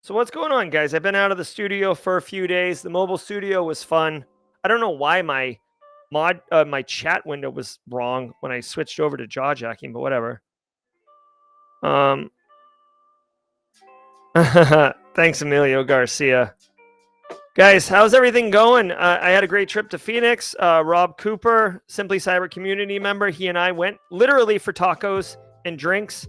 So what's going on, guys? I've been out of the studio for a few days. The mobile studio was fun. I don't know why my chat window was wrong when I switched over to Jaw Jackin, but whatever. Thanks, Emilio Garcia. Guys, how's everything going? I had a great trip to Phoenix. Rob Cooper, Simply Cyber community member, he and I went literally for tacos and drinks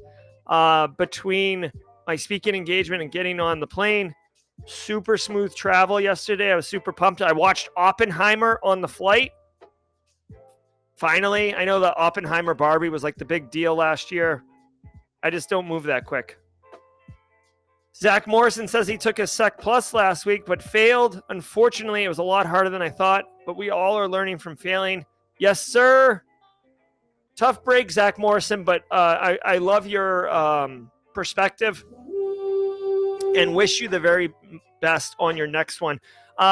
between my speaking engagement and getting on the plane. Super smooth travel yesterday. I was super pumped. I watched Oppenheimer on the flight. Finally, I know the Oppenheimer Barbie was like the big deal last year. I just don't move that quick. Zach Morrison says he took his Sec Plus last week, but failed. Unfortunately, it was a lot harder than I thought, but we all are learning from failing. Yes, sir. Tough break, Zach Morrison, but I love your perspective and wish you the very best on your next one.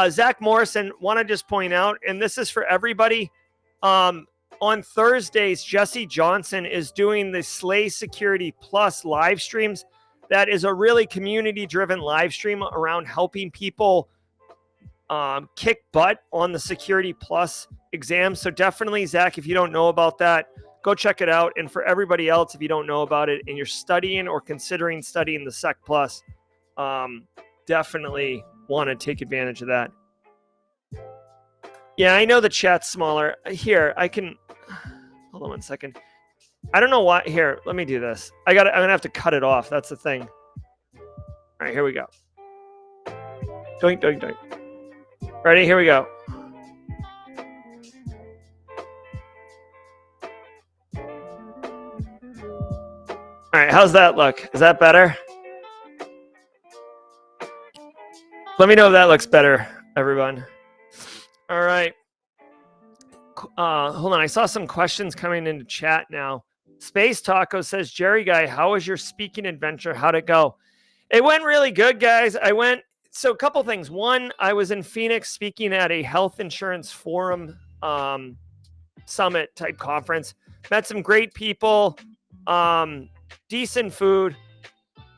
Zach Morrison, want to just point out, and this is for everybody, on Thursdays, Jesse Johnson is doing the Slay Security Plus live streams. That is a really community-driven live stream around helping people kick butt on the Security Plus exam. So definitely, Zach, if you don't know about that, go check it out. And for everybody else, if you don't know about it and you're studying or considering studying the Sec Plus, definitely want to take advantage of that. Yeah, I know the chat's smaller. Here, I can... Hold on one second. I don't know why. Here, let me do this. I'm gonna have to cut it off. That's the thing. All right, here we go. Doink, doink, doink. Ready? Here we go. All right, how's that look? Is that better? Let me know if that looks better, everyone. All right. Hold on. I saw some questions coming into chat now. Space Taco says, Jerry Guy, how was your speaking adventure? How'd it go? It went really good, guys. So a couple things. One, I was in Phoenix speaking at a health insurance forum summit type conference. Met some great people, decent food.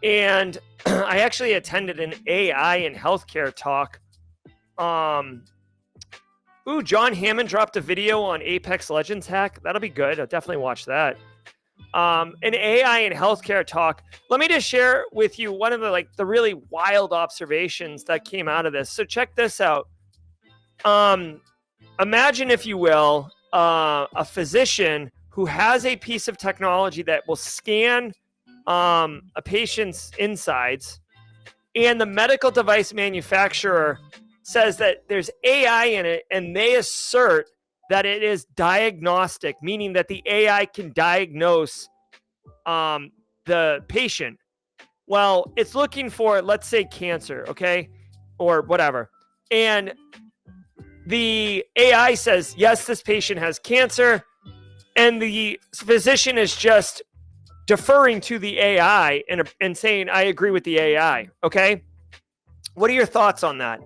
And I actually attended an AI and healthcare talk. John Hammond dropped a video on Apex Legends hack. That'll be good. I'll definitely watch that. An AI and healthcare talk. Let me just share with you one of the really wild observations that came out of this. So check this out. Imagine, if you will, a physician who has a piece of technology that will scan a patient's insides, and the medical device manufacturer says that there's AI in it, and they assert that it is diagnostic, meaning that the AI can diagnose the patient. Well, it's looking for, let's say, cancer, okay? Or whatever. And the AI says, yes, this patient has cancer. And the physician is just deferring to the AI and saying, I agree with the AI, okay? What are your thoughts on that?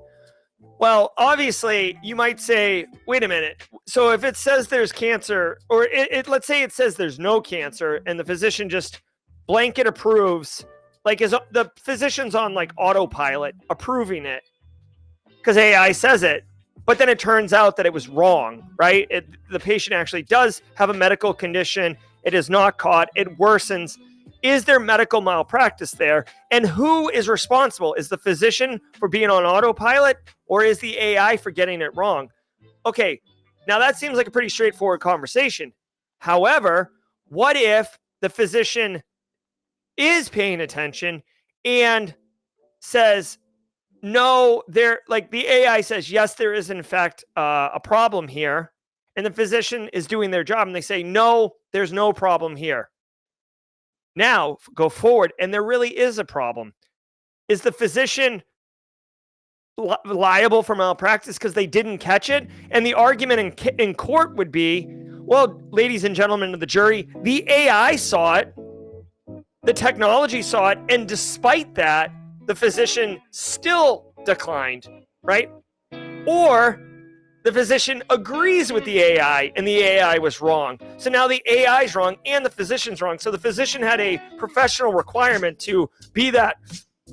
Well, obviously, you might say, wait a minute. So if it says there's cancer, or let's say it says there's no cancer, and the physician just blanket approves, the physician's on autopilot approving it because AI says it, but then it turns out that it was wrong, right? The patient actually does have a medical condition. It is not caught. It worsens. Is there medical malpractice there? And who is responsible? Is the physician for being on autopilot, or is the AI for getting it wrong? Okay, now that seems like a pretty straightforward conversation. However, what if the physician is paying attention and says, no, the AI says, yes, there is in fact a problem here. And the physician is doing their job and they say, no, there's no problem here. Now go forward, and there really is a problem. Is the physician liable for malpractice because they didn't catch it? And the argument in court would be, well, ladies and gentlemen of the jury, the AI saw it, the technology saw it, and despite that, the physician still declined, right? Or the physician agrees with the AI and the AI was wrong. So now the AI is wrong and the physician's wrong. So the physician had a professional requirement to be that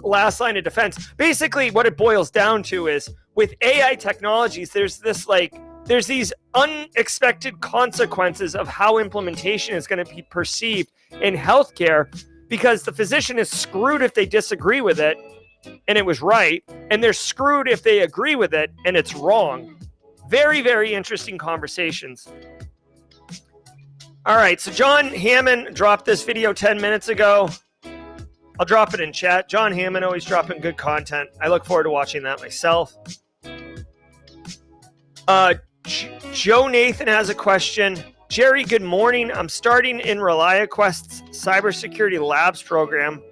last line of defense. Basically, what it boils down to is with AI technologies, there's these unexpected consequences of how implementation is going to be perceived in healthcare, because the physician is screwed if they disagree with it and it was right, and they're screwed if they agree with it and it's wrong. Very, very interesting conversations. All right, so John Hammond dropped this video 10 minutes ago. I'll drop it in chat. John Hammond always dropping good content. I look forward to watching that myself. Joe Nathan has a question. Jerry, good morning. I'm starting in ReliaQuest's cybersecurity labs program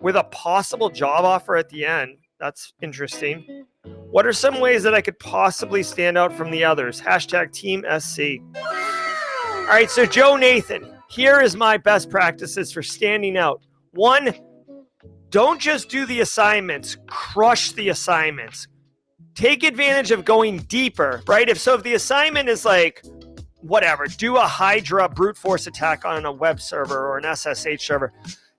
with a possible job offer at the end. That's interesting. What are some ways that I could possibly stand out from the others? Hashtag Team SC. All right, so Joe Nathan, here is my best practices for standing out. 1, don't just do the assignments, crush the assignments. Take advantage of going deeper, right? If the assignment is like, whatever, do a Hydra brute force attack on a web server or an SSH server,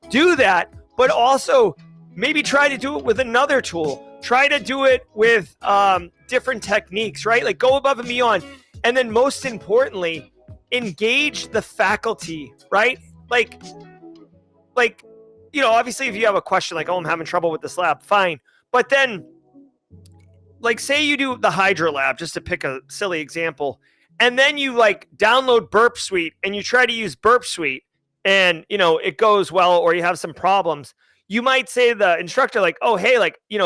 do that, but also maybe try to do it with another tool. Try to do it with different techniques, right? Like go above and beyond. And then most importantly, engage the faculty, right? Like, obviously if you have a question like, oh, I'm having trouble with this lab, fine. But then, like, say you do the Hydra lab, just to pick a silly example, and then you download Burp Suite and you try to use Burp Suite and, it goes well, or you have some problems. You might say to the instructor, like, oh, hey,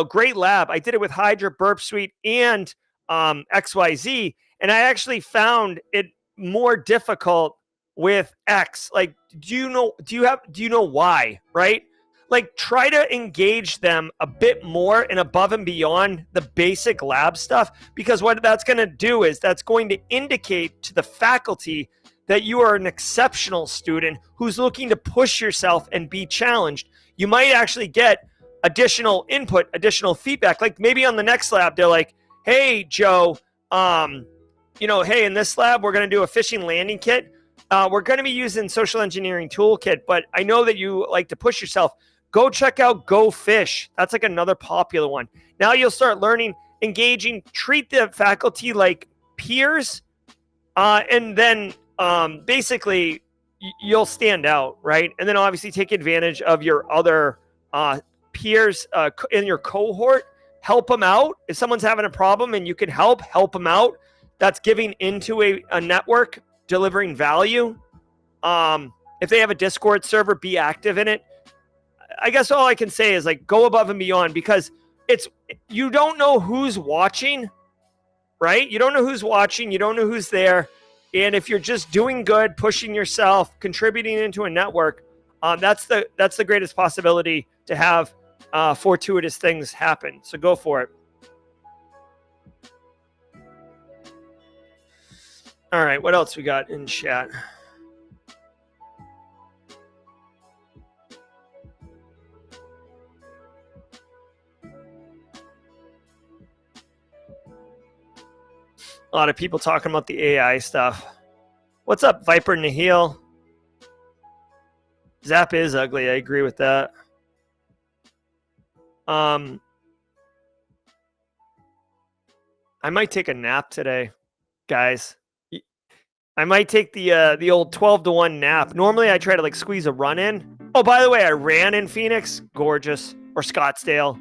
great lab. I did it with Hydra, Burp Suite, and XYZ. And I actually found it more difficult with X. Like, do you know why, right? Like, try to engage them a bit more and above and beyond the basic lab stuff, because what that's going to do is that's going to indicate to the faculty that you are an exceptional student who's looking to push yourself and be challenged. You might actually get additional input, additional feedback. Like maybe on the next lab, they're like, hey, Joe, hey, in this lab, we're going to do a phishing landing kit. We're going to be using social engineering toolkit, but I know that you like to push yourself. Go check out Go Fish. That's like another popular one. Now you'll start learning, engaging, treat the faculty like peers, and then basically you'll stand out, right? And then obviously take advantage of your other peers in your cohort. Help them out. If someone's having a problem and you can help them out. That's giving into a network, delivering value. If they have a Discord server, be active in it. I guess all I can say is go above and beyond, because you don't know who's watching, right? You don't know who's watching. You don't know who's there. And if you're just doing good, pushing yourself, contributing into a network, that's the greatest possibility to have fortuitous things happen. So go for it. All right, what else we got in chat? A lot of people talking about the AI stuff. What's up, Viper Nihil? Zap is ugly. I agree with that. I might take a nap today, guys. I might take the old 12-to-1 nap. Normally, I try to squeeze a run in. Oh, by the way, I ran in Phoenix. Gorgeous. Or Scottsdale.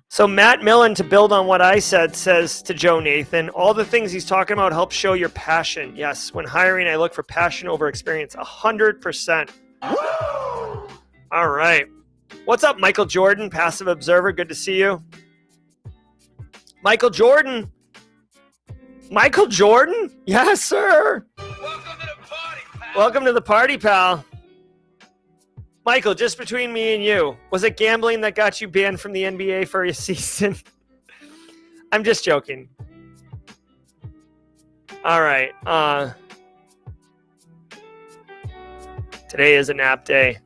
So Matt Millen, to build on what I said, says to Joe Nathan, all the things he's talking about help show your passion. Yes, when hiring, I look for passion over experience. 100%. All right. What's up, Michael Jordan, Passive Observer? Good to see you. Michael Jordan. Michael Jordan? Yes, sir. Welcome to the party, pal. Welcome to the party, pal. Michael, just between me and you, was it gambling that got you banned from the NBA for a season? I'm just joking. All right. Today is a nap day.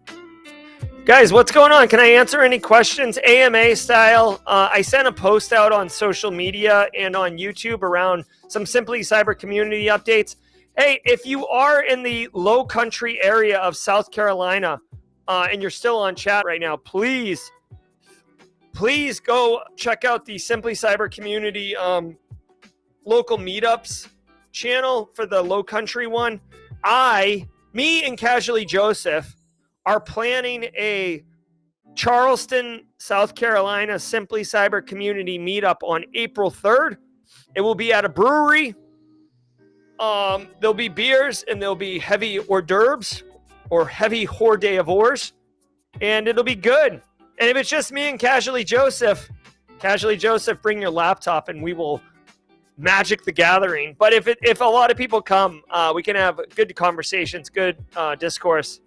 Guys, what's going on? Can I answer any questions? AMA style. I sent a post out on social media and on YouTube around some Simply Cyber community updates. Hey, if you are in the low country area of South Carolina, and you're still on chat right now, please go check out the Simply Cyber Community local meetups channel for the Low Country one. Me and Casually Joseph are planning a Charleston, South Carolina Simply Cyber Community meetup on April 3rd. It will be at a brewery. There'll be beers and there'll be heavy hors d'oeuvres or heavy hors d'oeuvres, and it'll be good. And if it's just me and Casually Joseph, bring your laptop and we will magic the gathering. But if a lot of people come, we can have good conversations, good discourse.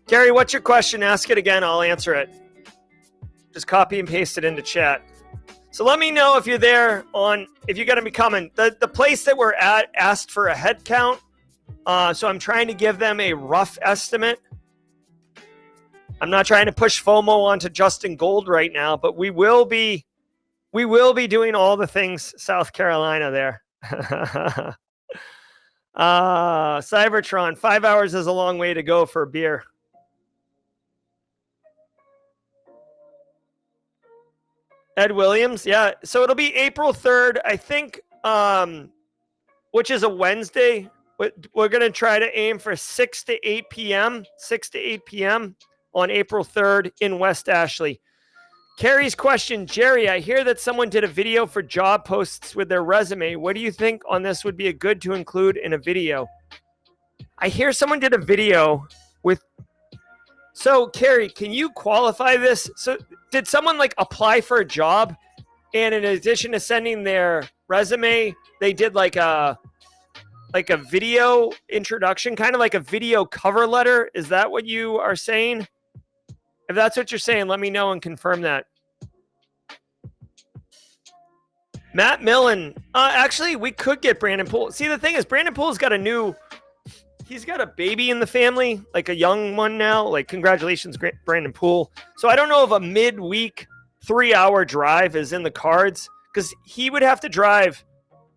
Gary, what's your question? Ask it again. I'll answer it. Just copy and paste it into chat. So let me know if you're there if you're going to be coming. The place that we're at asked for a head count. So I'm trying to give them a rough estimate. I'm not trying to push FOMO onto Justin Gold right now, but we will be doing all the things South Carolina there. Cybertron, 5 hours is a long way to go for a beer. Ed Williams, yeah. So it'll be April 3rd, I think, which is a Wednesday. We're going to try to aim for 6 to 8 p.m. On April 3rd in West Ashley. Carrie's question, Jerry, I hear that someone did a video for job posts with their resume. What do you think on this would be a good to include in a video? I hear someone did a video with... So, Carrie, can you qualify this? So, did someone apply for a job, and in addition to sending their resume, they did like a video introduction, kind of like a video cover letter? Is that what you are saying? If that's what you're saying, let me know and confirm that. Matt Millen. Actually, we could get Brandon Poole. See, the thing is, Brandon Poole's got he's got a baby in the family, like a young one now. Congratulations, Brandon Poole. So I don't know if a midweek 3-hour drive is in the cards, because he would have to drive.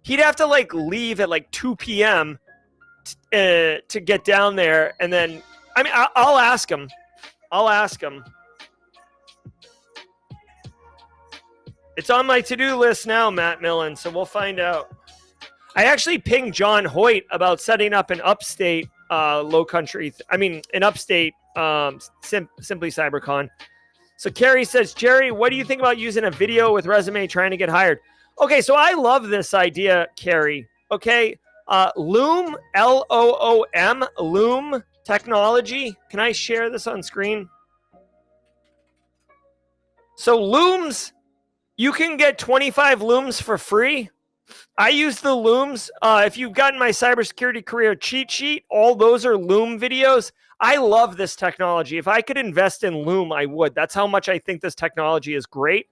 He'd have to leave at 2 p.m. To get down there. And then, I'll ask him. It's on my to-do list now, Matt Millen, so we'll find out. I actually pinged John Hoyt about setting up an upstate Low Country. An upstate Simply CyberCon. So Carrie says, Jerry, what do you think about using a video with resume trying to get hired? Okay, so I love this idea, Carrie. Okay, Loom, Loom, Loom technology. Can I share this on screen? So looms, you can get 25 looms for free. I use the looms. If you've gotten my cybersecurity career cheat sheet, all those are Loom videos. I love this technology. If I could invest in Loom, I would. That's how much I think this technology is great.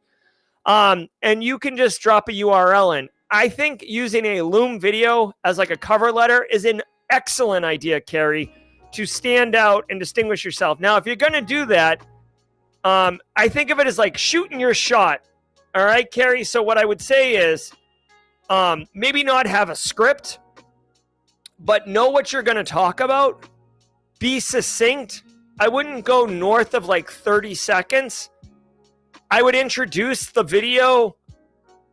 And you can just drop a URL in. I think using a Loom video as a cover letter is an excellent idea, Carrie, to stand out and distinguish yourself. Now, if you're going to do that, I think of it as shooting your shot. All right, Carrie? So what I would say is maybe not have a script, but know what you're going to talk about. Be succinct. I wouldn't go north of 30 seconds. I would introduce the video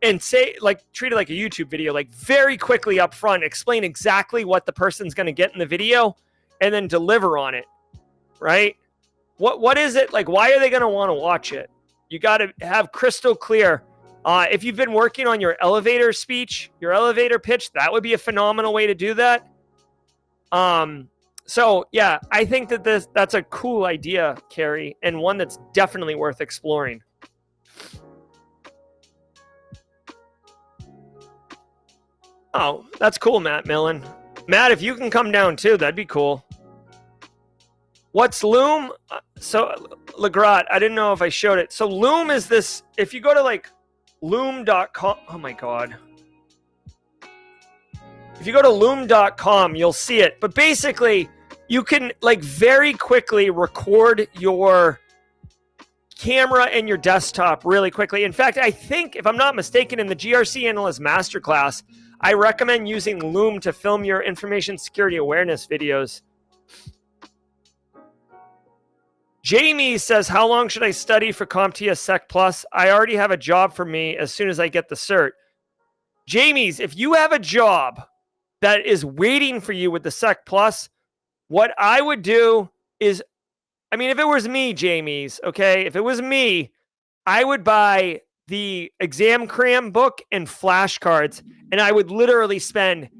and say, treat it like a YouTube video, very quickly up front, explain exactly what the person's going to get in the video, and then deliver on it, right? What is it? Why are they going to want to watch it? You got to have crystal clear. If you've been working on your elevator speech, your elevator pitch, that would be a phenomenal way to do that. So yeah, I think that that's a cool idea, Carrie, and one that's definitely worth exploring. Oh, that's cool, Matt Millen. Matt, if you can come down too, that'd be cool. What's Loom? So Legrat, I didn't know if I showed it. So Loom is this, if you go to loom.com, oh my God. If you go to loom.com, you'll see it. But basically, you can very quickly record your camera and your desktop really quickly. In fact, I think, if I'm not mistaken, in the GRC Analyst Masterclass, I recommend using Loom to film your information security awareness videos. Jamie says, how long should I study for CompTIA Sec Plus? I already have a job for me as soon as I get the cert. Jamie's, if you have a job that is waiting for you with the Sec Plus, what I would do is, I mean, if it was me, Jamie's, okay, if it was me, I would buy the exam cram book and flashcards, and I would literally spend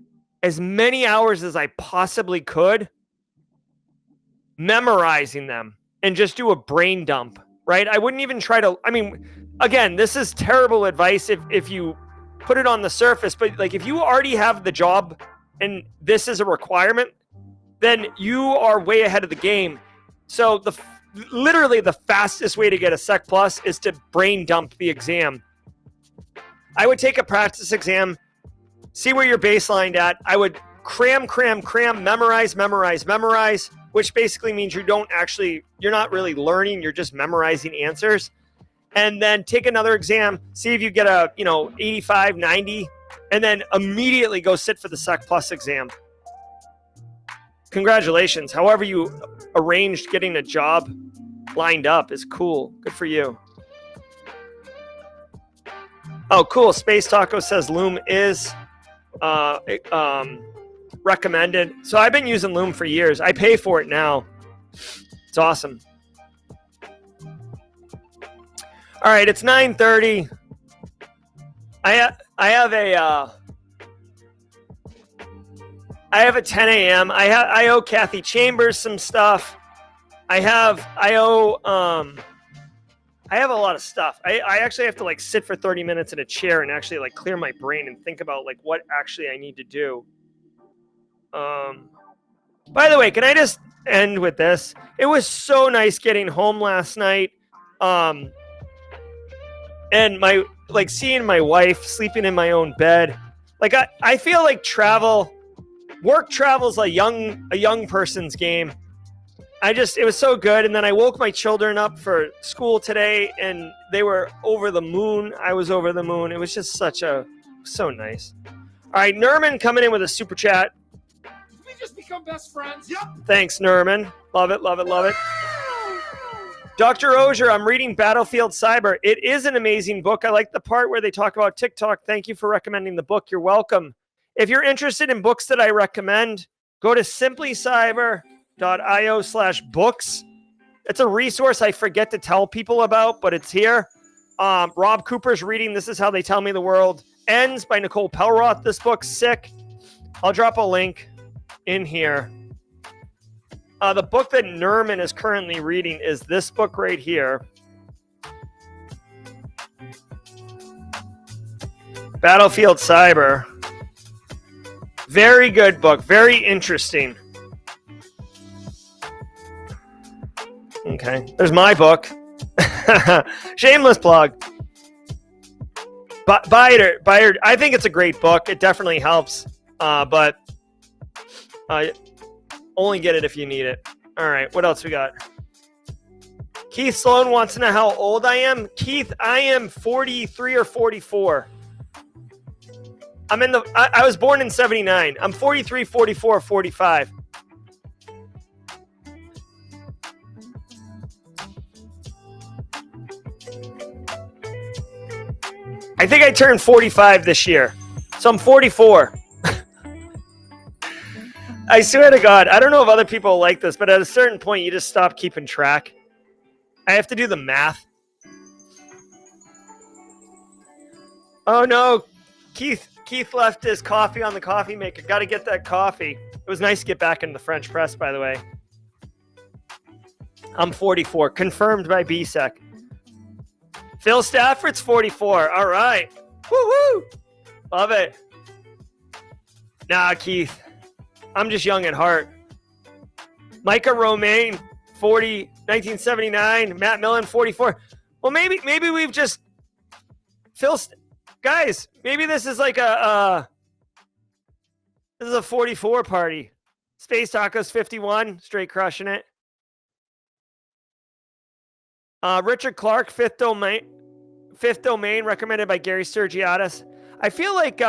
as many hours as I possibly could memorizing them and just do a brain dump, right? I wouldn't even try to, I mean, again, this is terrible advice if you put it on the surface, but like if you already have the job and this is a requirement, then you are way ahead of the game. So literally the fastest way to get a Sec Plus is to brain dump the exam. I would take a practice exam, see where you're baselined at. I would cram, memorize, which basically means you're not really learning, you're just memorizing answers. And then take another exam, see if you get a, 85, 90, and then immediately go sit for the Sec Plus exam. Congratulations. However you arranged getting a job lined up is cool. Good for you. Oh, cool. Space Taco says Loom is recommended. So I've been using Loom for years. I pay for it now. It's awesome. All right, it's 9:30. I have a 10 a.m. I owe Kathy Chambers some stuff. I owe I have a lot of stuff. I actually have to like sit for 30 minutes in a chair and actually like clear my brain and think about like what actually I need to do. By the way, can I just end with this? It was so nice getting home last night. And seeing my wife sleeping in my own bed. Like I feel like work travel's a young person's game. It was so good. And then I woke my children up for school today and they were over the moon. I was over the moon. It was just so nice. All right. Nerman coming in with a super chat. We just become best friends. Yep. Thanks, Nerman. Love it. Dr. Ozier, I'm reading Battlefield Cyber. It is an amazing book. I like the part where they talk about TikTok. Thank you for recommending the book. You're welcome. If you're interested in books that I recommend, go to simplycyber.io/books. It's a resource I forget to tell people about, but it's here. Rob Cooper's reading This Is How They Tell Me the World Ends by Nicole Pelroth. This book's sick. I'll drop a link in here. The book that Nerman is currently reading is this book right here. Battlefield Cyber. Very good book. Very interesting. Okay. There's my book. Shameless plug. Buy it. I think it's a great book. It definitely helps. But only get it if you need it. All right. What else we got? Keith Sloan wants to know how old I am. Keith, I am 43 or 44. I was born in 79. I'm 43, 44, 45. I think I turned 45 this year. So I'm 44. I swear to God, I don't know if other people like this, but at a certain point, you just stop keeping track. I have to do the math. Oh no, Keith left his coffee on the coffee maker. Got to get that coffee. It was nice to get back into the French press, by the way. I'm 44, confirmed by BSEC. Phil Stafford's 44. All right. Woo-woo. Love it. Nah, Keith. I'm just young at heart. Micah Romaine, 1979. Matt Millen, 44. Well, maybe we've just... Guys, maybe this is like this is a 44 party. Space Tacos 51, straight crushing it. Richard Clark, Fifth Domain, recommended by Gary Sturgiadis. I feel like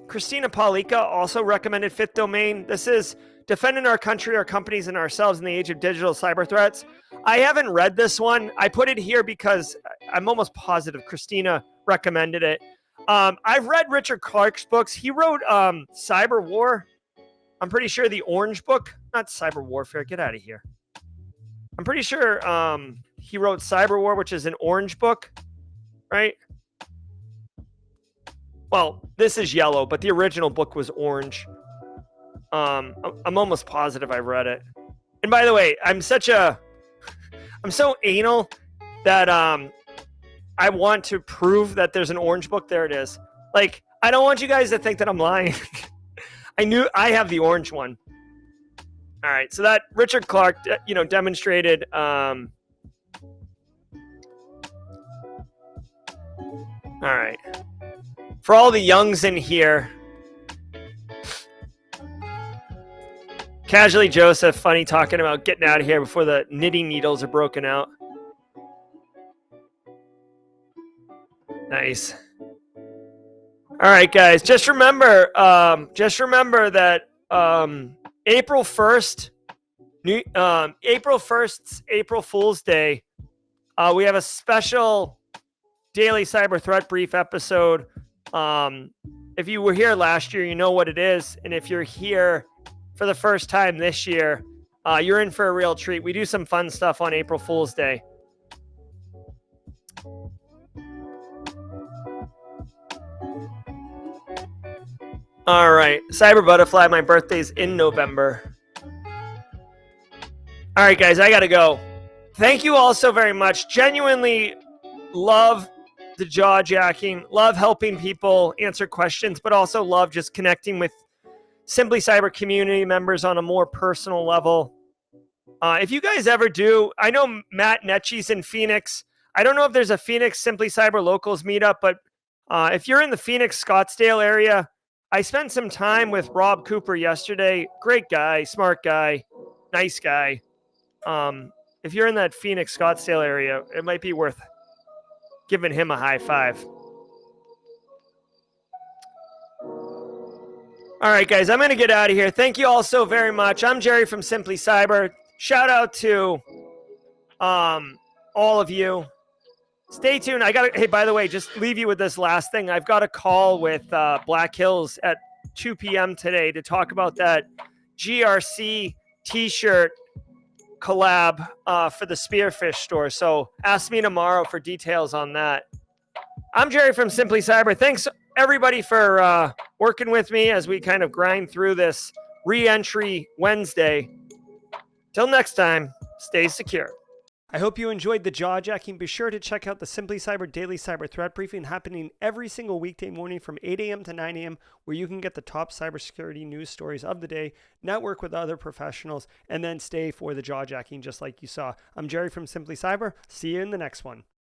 Christina Palika also recommended Fifth Domain. This is defending our country, our companies, and ourselves in the age of digital cyber threats. I haven't read this one. I put it here because I'm almost positive Christina recommended it. I've read Richard Clarke's books. He wrote Cyber War. I'm pretty sure the Orange Book, not Cyber Warfare. Get out of here. I'm pretty sure he wrote Cyber War, which is an orange book, right? Well, this is yellow, but the original book was orange. I'm almost positive I read it. And by the way, I'm so anal that I want to prove that there's an orange book. There it is. Like, I don't want you guys to think that I'm lying. I have the orange one. All right, so that Richard Clarke, demonstrated. All right, for all the youngs in here, Casually Joseph, funny talking about getting out of here before the knitting needles are broken out. Nice. All right, guys, just remember that April 1st, April 1st's April Fool's Day. We have a special daily cyber threat brief episode. If you were here last year, you know what it is. And if you're here for the first time this year, you're in for a real treat. We do some fun stuff on April Fool's Day. All right, Cyber Butterfly, my birthday's in November. All right, guys, I got to go. Thank you all so very much. Genuinely love the Jaw Jackin, love helping people answer questions, but also love just connecting with Simply Cyber community members on a more personal level. If you guys ever do, I know Matt Netchie's in Phoenix. I don't know if there's a Phoenix Simply Cyber Locals meetup, but if you're in the Phoenix, Scottsdale area, I spent some time with Rob Cooper yesterday. Great guy, smart guy, nice guy. If you're in that Phoenix, Scottsdale area, it might be worth giving him a high five. All right, guys, I'm going to get out of here. Thank you all so very much. I'm Jerry from Simply Cyber. Shout out to all of you. Stay tuned. Hey, by the way, just leave you with this last thing. I've got a call with Black Hills at 2 p.m. today to talk about that GRC t-shirt collab for the Spearfish store. So ask me tomorrow for details on that. I'm Jerry from Simply Cyber. Thanks, everybody, for working with me as we kind of grind through this re-entry Wednesday. Till next time, stay secure. I hope you enjoyed the Jaw Jackin. Be sure to check out the Simply Cyber Daily Cyber Threat Briefing happening every single weekday morning from 8 a.m. to 9 a.m., where you can get the top cybersecurity news stories of the day, network with other professionals, and then stay for the Jaw Jackin just like you saw. I'm Jerry from Simply Cyber. See you in the next one.